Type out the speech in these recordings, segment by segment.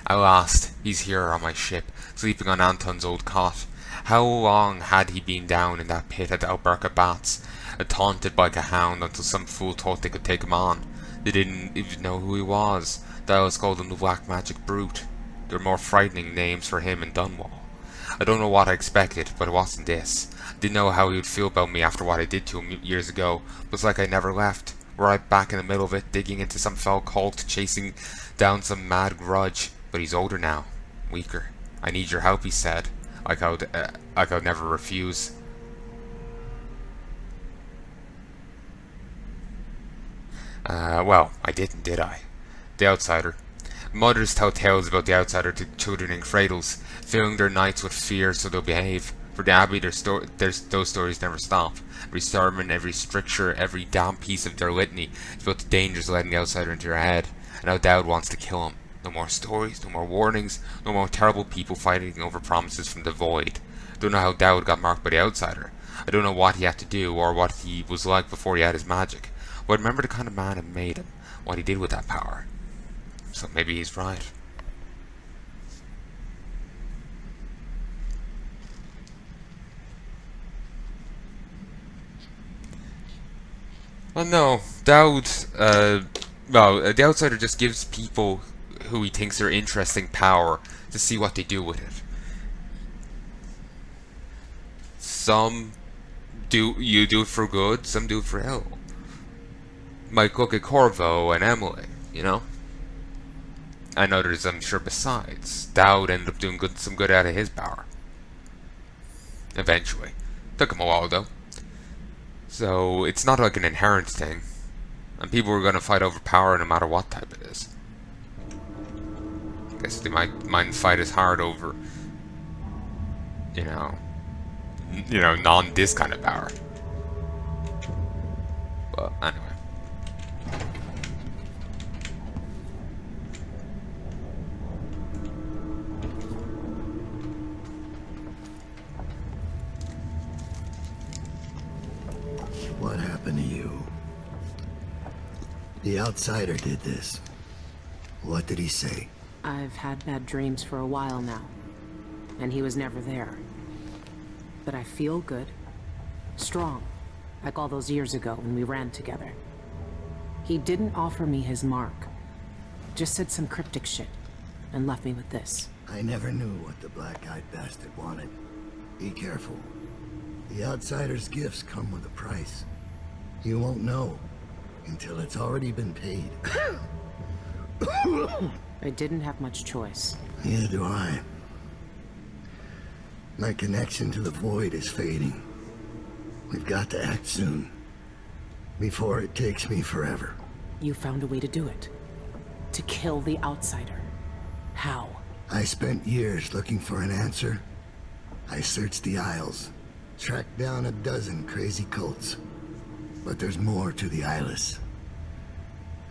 At last, he's here on my ship, sleeping on Anton's old cot. How long had he been down in that pit at Alberca Bats, taunted like a hound until some fool thought they could take him on? They didn't even know who he was. They always called him the Black Magic Brute. There were more frightening names for him in Dunwall. I don't know what I expected, but it wasn't this. I didn't know how he would feel about me after what I did to him years ago. It was like I never left. Right back in the middle of it, digging into some foul cult, chasing down some mad grudge. But he's older now, weaker. I need your help, he said, like I'd never refuse. Well, I didn't, did I? The Outsider. Mothers tell tales about the Outsider to children in cradles, filling their nights with fear so they'll behave. For the Abbey, those stories never stop. Every sermon, every stricture, every damn piece of their litany is about the dangers of letting the Outsider into your head, and how Dowd wants to kill him. No more stories, no more warnings, no more terrible people fighting over promises from the void. I don't know how Dowd got marked by the Outsider. I don't know what he had to do, or what he was like before he had his magic. But I remember the kind of man it made him, what he did with that power. So maybe he's right. Well, no. Dowd, the Outsider just gives people who he thinks are interesting power to see what they do with it. Some do it for good, some do it for ill. Might look at Corvo and Emily, you know? And others, I'm sure, besides. Dowd ended up doing some good out of his power. Eventually. Took him a while, though. So, it's not like an inherent thing. And people are going to fight over power no matter what type it is. I guess they might fight as hard over, you know, non-this kind of power. But, anyway. What happened to you? The Outsider did this. What did he say? I've had bad dreams for a while now, and he was never there. But I feel good. Strong. Like all those years ago when we ran together. He didn't offer me his mark. Just said some cryptic shit, and left me with this. I never knew what the black-eyed bastard wanted. Be careful. The Outsider's gifts come with a price. You won't know until it's already been paid. I didn't have much choice. Neither do I. My connection to the void is fading. We've got to act soon, before it takes me forever. You found a way to do it. To kill the Outsider. How? I spent years looking for an answer. I searched the Isles, tracked down a dozen crazy cults. But there's more to the Eyeless.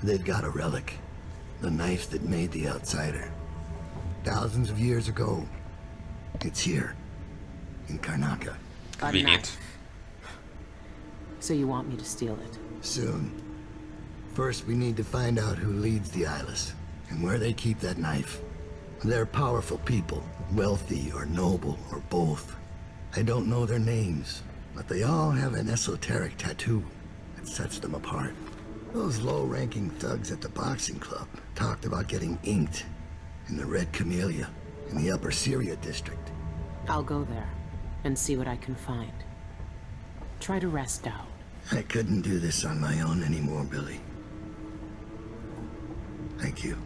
They've got a relic. The knife that made the Outsider. Thousands of years ago. It's here. In Karnaca. Convenient. So you want me to steal it? Soon. First, we need to find out who leads the Eyeless, and where they keep that knife. They're powerful people, wealthy or noble or both. I don't know their names, but they all have an esoteric tattoo that sets them apart. Those low-ranking thugs at the boxing club talked about getting inked in the Red Camellia in the Upper Syria district. I'll go there and see what I can find. Try to rest out. I couldn't do this on my own anymore, Billy. Thank you.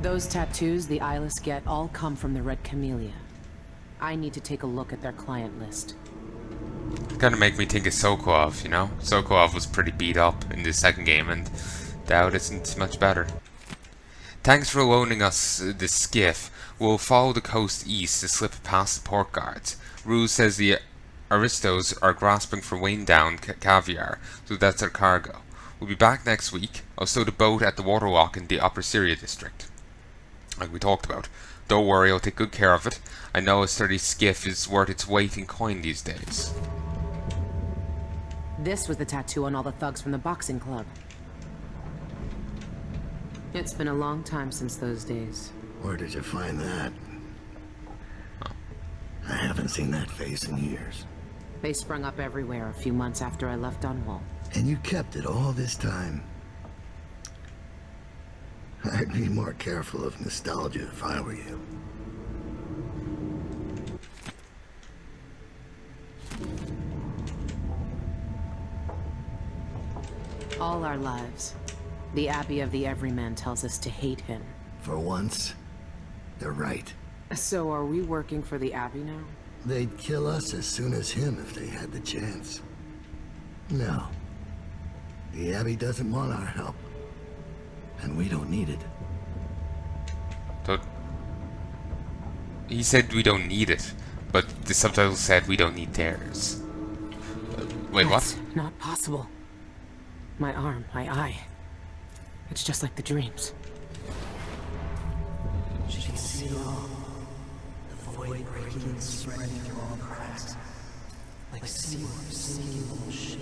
Those tattoos the Eyeless get all come from the Red Camellia. I need to take a look at their client list. Kind of make me think of Sokolov, you know? Sokolov was pretty beat up in the second game, and Dowd isn't much better. Thanks for loaning us this skiff. We'll follow the coast east to slip past the port guards. Ruse says the Aristos are grasping for Wayne-down caviar, so that's our cargo. We'll be back next week. I'll stow the boat at the waterlock in the Upper Syria district, like we talked about. Don't worry, I'll take good care of it. I know a sturdy skiff is worth its weight in coin these days. This was the tattoo on all the thugs from the boxing club. It's been a long time since those days. Where did you find that? I haven't seen that face in years. They sprung up everywhere a few months after I left Dunwall. And you kept it all this time. I'd be more careful of nostalgia if I were you. All our lives, the Abbey of the Everyman tells us to hate him. For once, they're right. So are we working for the Abbey now? They'd kill us as soon as him if they had the chance. No. The Abbey doesn't want our help. And we don't need it. He said we don't need it, but the subtitle said we don't need theirs. Wait, That's what? Not possible. My arm, my eye. It's just like the dreams. She can see it all. The void breaking and spreading through all the cracks. Like seawater sinking the whole ship.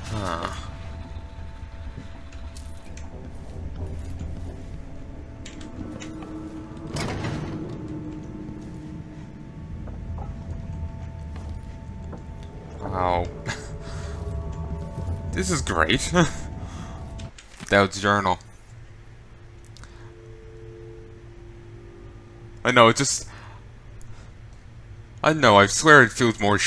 Huh. Wow. This is great. Dowd's journal. I know, it just... I know, I swear it feels more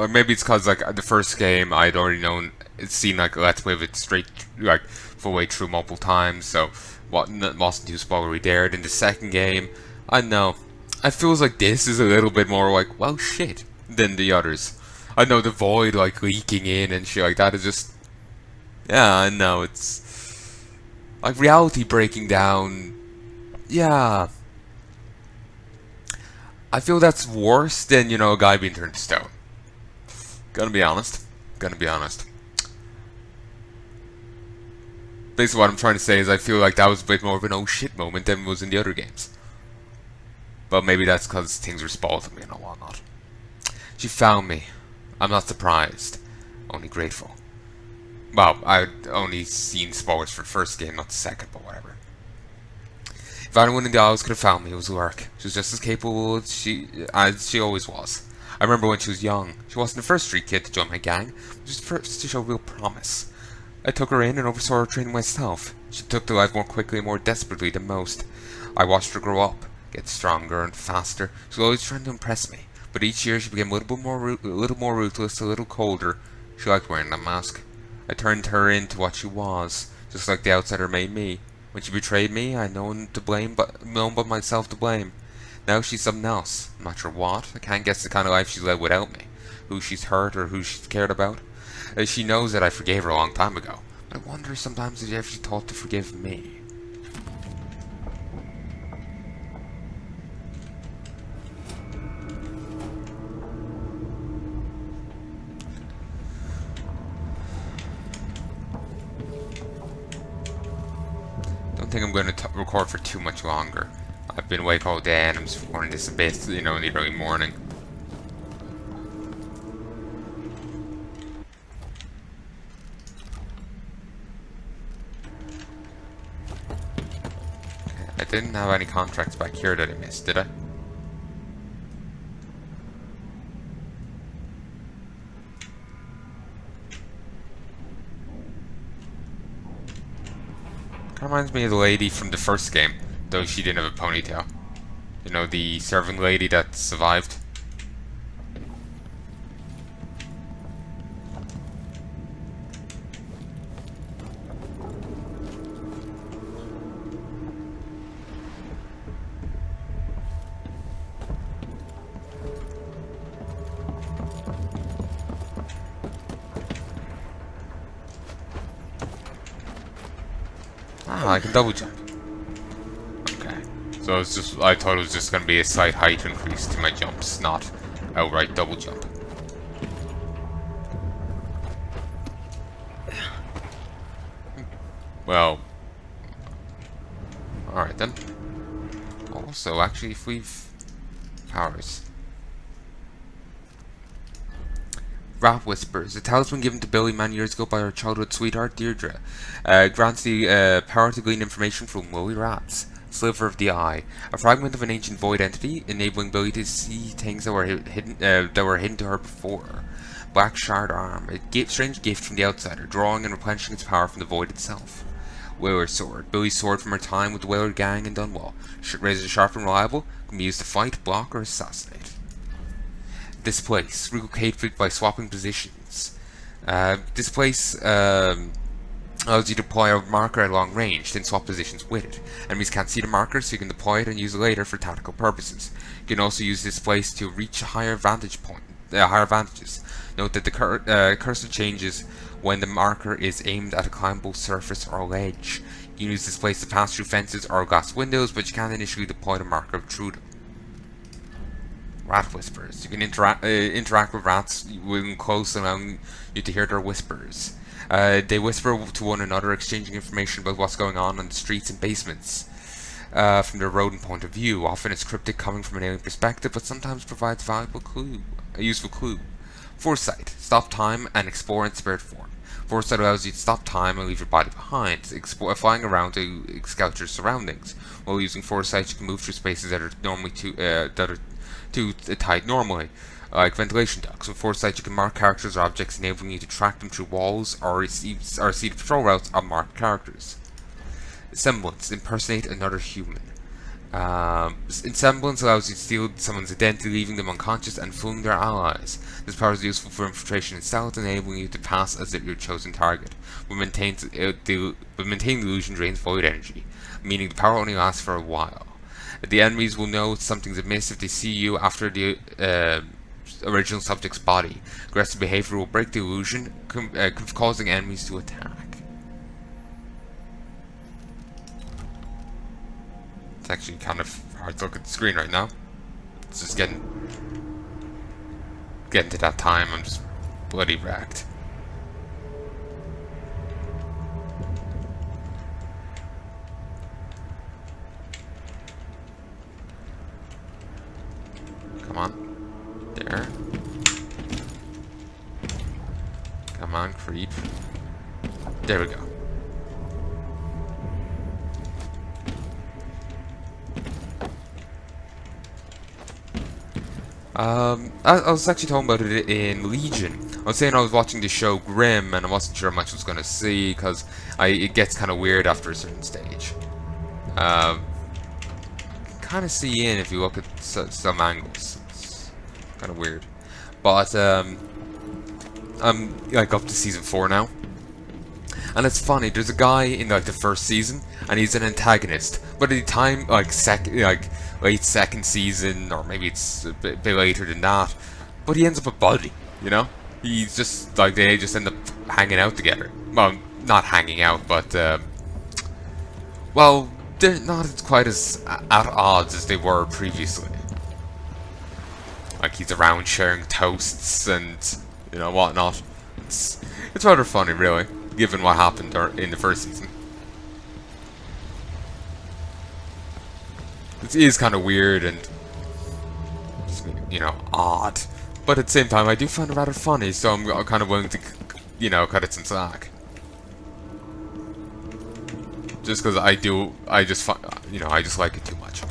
maybe it's cause, like, the first game I'd already known, it seemed like Let's Play of it straight, like, full way through multiple times, so wasn't too spoilery there. Then the second game, I know, it feels like this is a little bit more like, well, shit, than the others. I know the void, like, leaking in and shit like that is just... Yeah, I know, it's... like, reality breaking down... Yeah... I feel that's worse than, you know, a guy being turned to stone. Gonna be honest. Basically what I'm trying to say is I feel like that was a bit more of an oh shit moment than was in the other games. But maybe that's because things were spoiled to me and whatnot. She found me. I'm not surprised. Only grateful. Well, I'd only seen spoilers for the first game, not the second, but whatever. If anyone in the Isles could have found me, it was Lurk. She was just as capable as she always was. I remember when she was young. She wasn't the first street kid to join my gang, but she was the first to show real promise. I took her in and oversaw her training myself. She took to life more quickly and more desperately than most. I watched her grow up, get stronger and faster. She was always trying to impress me, but each year she became a little more ruthless, a little colder. She liked wearing that mask. I turned her into what she was, just like the outsider made me. When she betrayed me, I had no one to blame but myself to blame. Now she's something else. I'm not sure what. I can't guess the kind of life she's led without me. Who she's hurt or who she's cared about. She knows that I forgave her a long time ago. But I wonder sometimes if she thought to forgive me. I think I'm going to record for too much longer. I've been awake all day and I'm just recording this a bit, you know, in the early morning. I didn't have any contracts back here that I missed, did I? Kind of reminds me of the lady from the first game, though she didn't have a ponytail. You know, the serving lady that survived. Ah, I can double jump. Okay. So it's just, I thought it was just going to be a slight height increase to my jumps, not outright double jump. Well, Alright then. Also, actually, if we've... powers. Rat Whispers. A talisman given to Billy many years ago by her childhood sweetheart, Deirdre. Grants the power to glean information from woolly rats. Sliver of the Eye. A fragment of an ancient void entity, enabling Billy to see things that were hidden to her before. Black Shard Arm. A strange gift from the outsider, drawing and replenishing its power from the void itself. Whaler Sword. Billy's sword from her time with the Whaler gang in Dunwall. Razor sharp and reliable, can be used to fight, block, or assassinate. Displace. Relocate by swapping positions. Displace allows you to deploy a marker at long range, then swap positions with it. Enemies can't see the marker, so you can deploy it and use it later for tactical purposes. You can also use Displace to reach higher advantages. Note that the cursor changes when the marker is aimed at a climbable surface or ledge. You can use Displace to pass through fences or glass windows, but you can't initially deploy the marker through them. Rat Whispers. You can interact with rats when close, allowing you to hear their whispers. They whisper to one another, exchanging information about what's going on the streets and basements. From their rodent point of view, often it's cryptic, coming from an alien perspective, but sometimes provides a useful clue. Foresight. Stop time and explore in spirit form. Foresight allows you to stop time and leave your body behind, flying around to scout your surroundings. While using Foresight, you can move through spaces that are normally too tight normally, like ventilation ducts. With Foresight, you can mark characters or objects, enabling you to track them through walls or see the patrol routes of marked characters. Semblance. Impersonate another human. Semblance allows you to steal someone's identity, leaving them unconscious and fooling their allies. This power is useful for infiltration and stealth, enabling you to pass as if your chosen target, but maintaining the illusion drains void energy, meaning the power only lasts for a while. The enemies will know something's amiss if they see you after the original subject's body. Aggressive behavior will break the illusion, causing enemies to attack. It's actually kind of hard to look at the screen right now. It's just getting to that time, I'm just bloody wrecked. Come on. There. Come on, creep. There we go. I was actually talking about it in Legion. I was saying I was watching the show Grimm, and I wasn't sure how much I was going to see, because it gets kind of weird after a certain stage. Kind of see in if you look at some angles. It's kind of weird. But, I'm, like, up to season 4 now. And it's funny, there's a guy in, like, the first season, and he's an antagonist. But at the time, like, late second season, or maybe it's a bit later than that, but he ends up a buddy, you know? He's just, like, they just end up hanging out together. Well, not hanging out, but, well, they're not quite as at odds as they were previously. Like, he's around sharing toasts and, you know, whatnot. It's rather funny, really, given what happened in the first season. It is kind of weird and, you know, odd. But at the same time, I do find it rather funny, so I'm kind of willing to, you know, cut it some slack. Just because I just like it too much.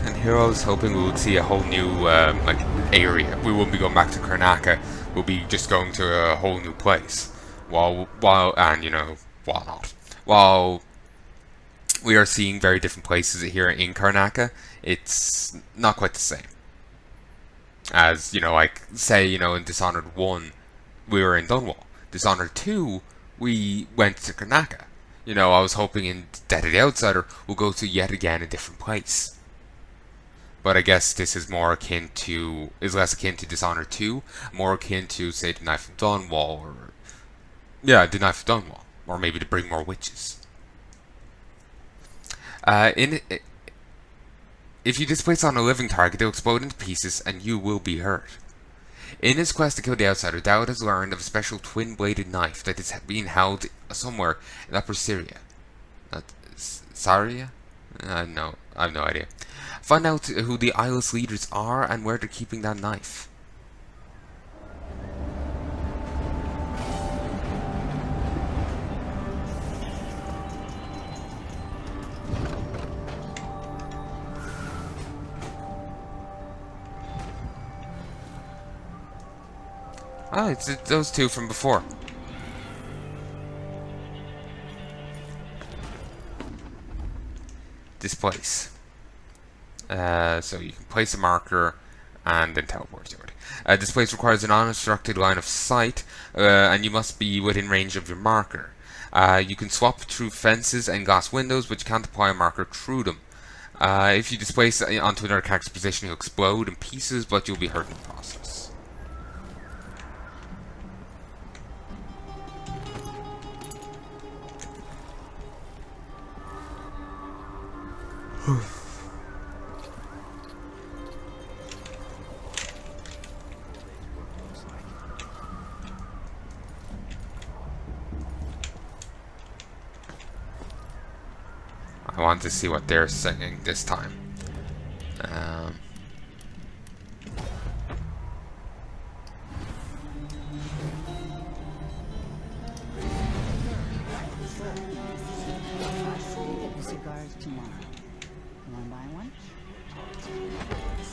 And here I was hoping we would see a whole new, like, area. We wouldn't be going back to Karnaca. We'll be just going to a whole new place. While we are seeing very different places here in Karnaca, it's not quite the same. As, you know, like, say, you know, in Dishonored 1, we were in Dunwall. Dishonored 2, we went to Karnaca. You know, I was hoping in Dead of the Outsider, we'll go to yet again a different place. But I guess this is more akin to, is less akin to Dishonored 2, more akin to, say, the Knife of Dunwall, or, yeah, the Knife of Dunwall, or maybe to bring more witches. If you displace on a living target, they'll explode into pieces, and you will be hurt. In his quest to kill the Outsider, Dowd has learned of a special twin-bladed knife that is being held somewhere in Upper Syria. Syria? No, I have no idea. Find out who the eyeless leaders are and where they're keeping that knife. Oh, it's those two from before. This place. So you can place a marker and then teleport to it. This place requires an unobstructed line of sight, and you must be within range of your marker. You can swap through fences and glass windows, but you can't apply a marker through them. If you displace it onto another character's position, he'll explode in pieces, but you'll be hurt in the process. I want to see what they're singing this time.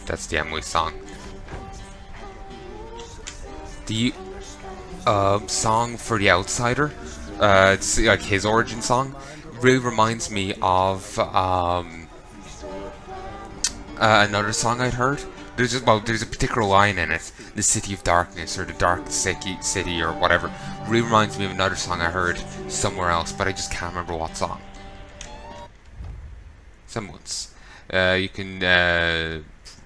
That's the Emily song. The song for the Outsider, it's like his origin song, really reminds me of another song I'd heard. There's a particular line in it, the City of Darkness or the Dark City or whatever. Really reminds me of another song I heard somewhere else, but I just can't remember what song. Semblance. You can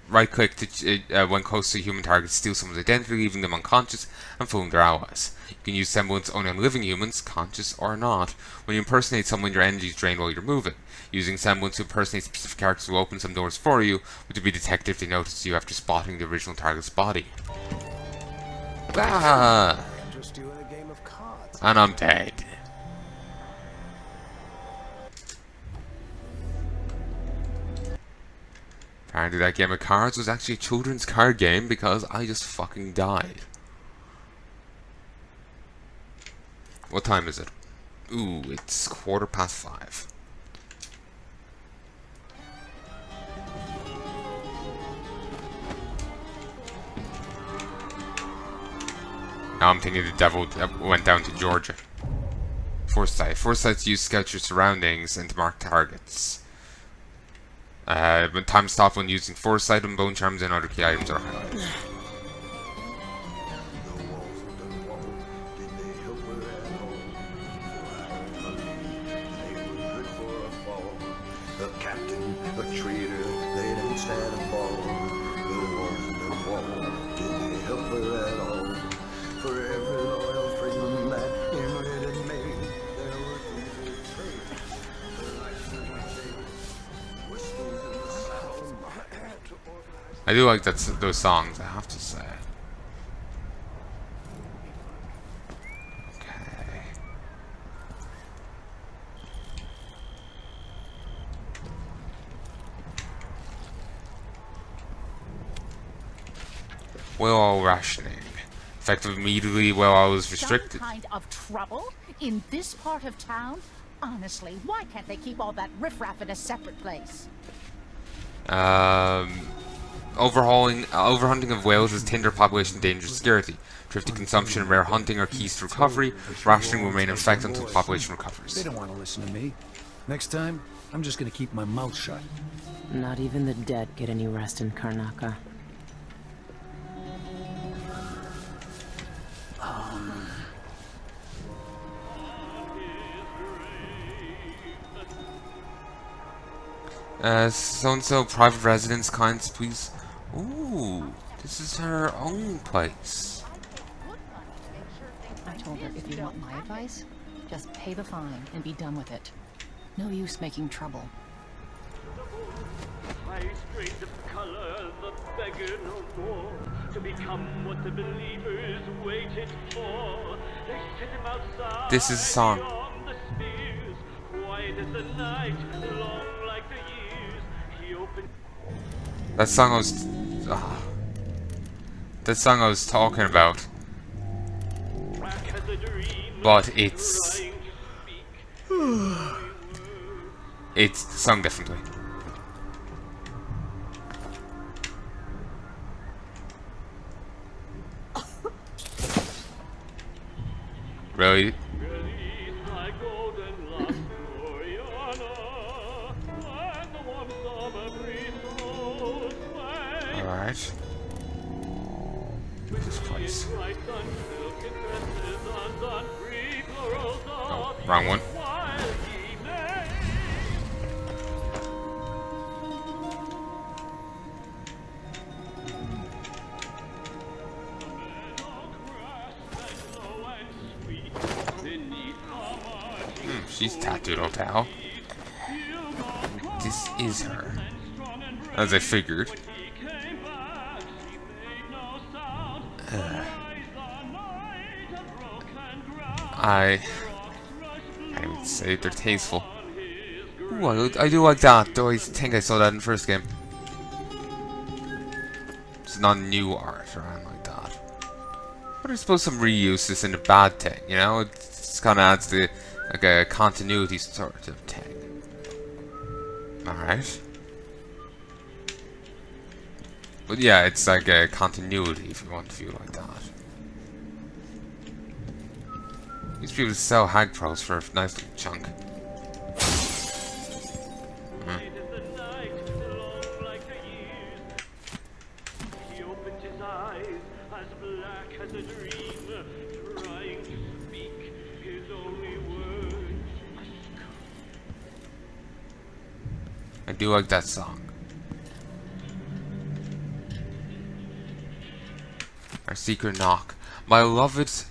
right-click to, when close to a human target, steal someone's identity, leaving them unconscious, and fooling their allies. You can use semblance only on living humans, conscious or not. When you impersonate someone, your energy is drained while you're moving. Using semblance to impersonate specific characters will open some doors for you, which will be detected if they notice you after spotting the original target's body. Ah! And I'm dead. Apparently that game of cards was actually a children's card game because I just fucking died. What time is it? Ooh, it's 5:15. Now I'm thinking the devil went down to Georgia. Foresight. Foresight's used to scout your surroundings and to mark targets. When time stops when using foresight, and bone charms and other key items are highlighted. The captain, a traitor, they didn't stand a fall. The walls and the wall, did they help her at all? For every loyal freedman that immigrated me, there were things betrayed. The life that I saved, whispers in the sound to organize. I do like those songs, I have to say. Okay. Well, rationing. Effective immediately while I was restricted. Some kind of trouble in this part of town? Honestly, why can't they keep all that riffraff in a separate place? Overhunting of whales is tinder population danger security. Thrifty consumption, rare hunting are keys to recovery. Rationing will remain in effect until the population recovers. They don't want to listen to me. Next time, I'm just gonna keep my mouth shut. Not even the dead get any rest in Karnaca. So-and-so private residence, kinds, please. Ooh, this is her own place. I told her, if you want my advice, just pay the fine and be done with it. No use making trouble. High street of color, the beggar no more. to become what the believers waited for. They set him outside. This is a song. Beyond the spears, quiet as the night, long like the years. He opened. That song I was... that song I was talking about. Back as a dream, But it's... trying to speak. it's sung differently. Really? Release thy golden lust, Gloriana, and the warm summer breeze blows away. Alright. This place. Bright sun, silken tresses, undone, free plurals Oh, of wrong one. while ye may. Meadow grass lies low and sweet beneath the marching She's tattooed on towel. This is her. As I figured. he came back. She made no sound. Rise the night, a broken ground. I Rocks rush blue would say they're tasteful. on his Ooh, I do like that, though I think I saw that in the first game. It's not new art or anything like that. But I suppose some reuse isn't a bad thing, you know? It just kind of adds the, like a continuity sort of thing. Alright. But yeah, it's like a continuity if you want to view it like that. These people sell hag pros for a nice little chunk. Bright as the night, long like the years. He opened his eyes, as black as a dream, trying to speak his only words. I do like that song. Our secret knock. My beloved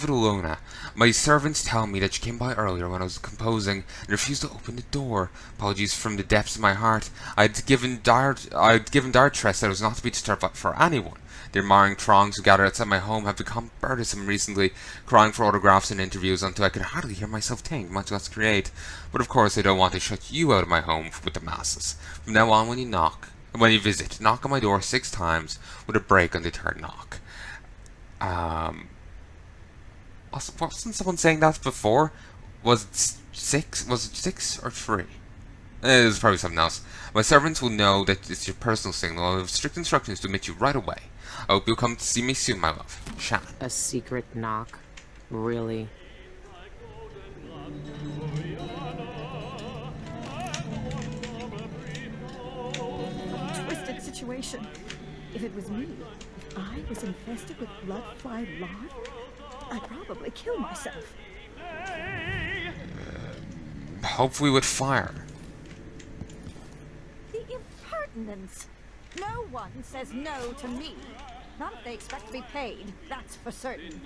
Alona, my servants tell me that you came by earlier when I was composing and refused to open the door. Apologies from the depths of my heart. I'd given dire trust that I was not to be disturbed for anyone. The admiring throngs who gather outside my home have become burdensome recently, crying for autographs and interviews until I could hardly hear myself think, much less create. But of course I don't want to shut you out of my home with the masses. From now on, when you visit, knock on my door 6 times with a break on the 3rd knock. Wasn't someone saying that before? Was it 6? Was it 6 or 3? It was probably something else. My servants will know that it's your personal signal. I have strict instructions to meet you right away. I hope you'll come to see me soon, my love. Shan. A secret knock? Really? Twisted situation. If it was me, if I was infested with blood-fly larvae, I'd probably kill myself. Hopefully with fire. The impertinence! No one says no to me. Not if they expect to be paid, that's for certain.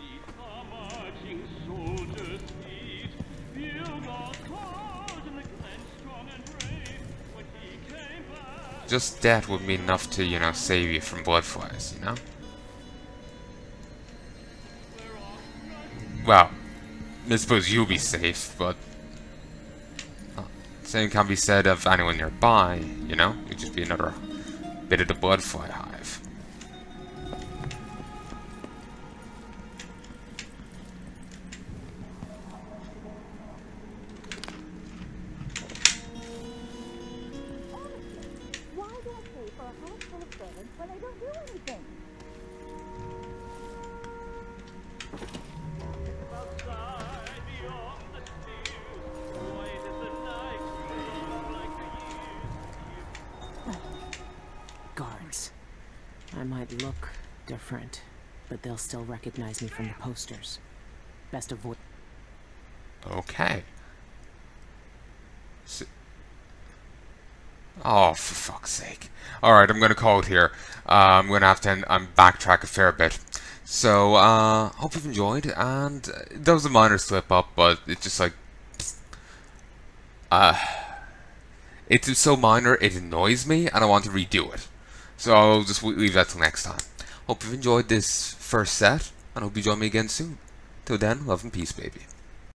Marching soldiers' feet, bugles called in the clan strong and brave. When he came back. Just that would be enough to, you know, save you from blood flies, you know? Well, I suppose you'll be safe, but same can be said of anyone nearby, you know? It'd just be another bit of the blood fly hive. Why do I pay for a house full of servants when they don't do anything? Outside beyond the spears, quiet as the night, long like the years. Guards. I might look different, but they'll still recognize me from the posters. Best avoid. Okay. Oh, for fuck's sake. Alright, I'm gonna call it here. I'm gonna have to backtrack a fair bit. So, hope you've enjoyed, and that was a minor slip up, but it's just like... it's so minor, it annoys me, and I want to redo it. So I'll just leave that till next time. Hope you've enjoyed this first set, and hope you join me again soon. Till then, love and peace, baby.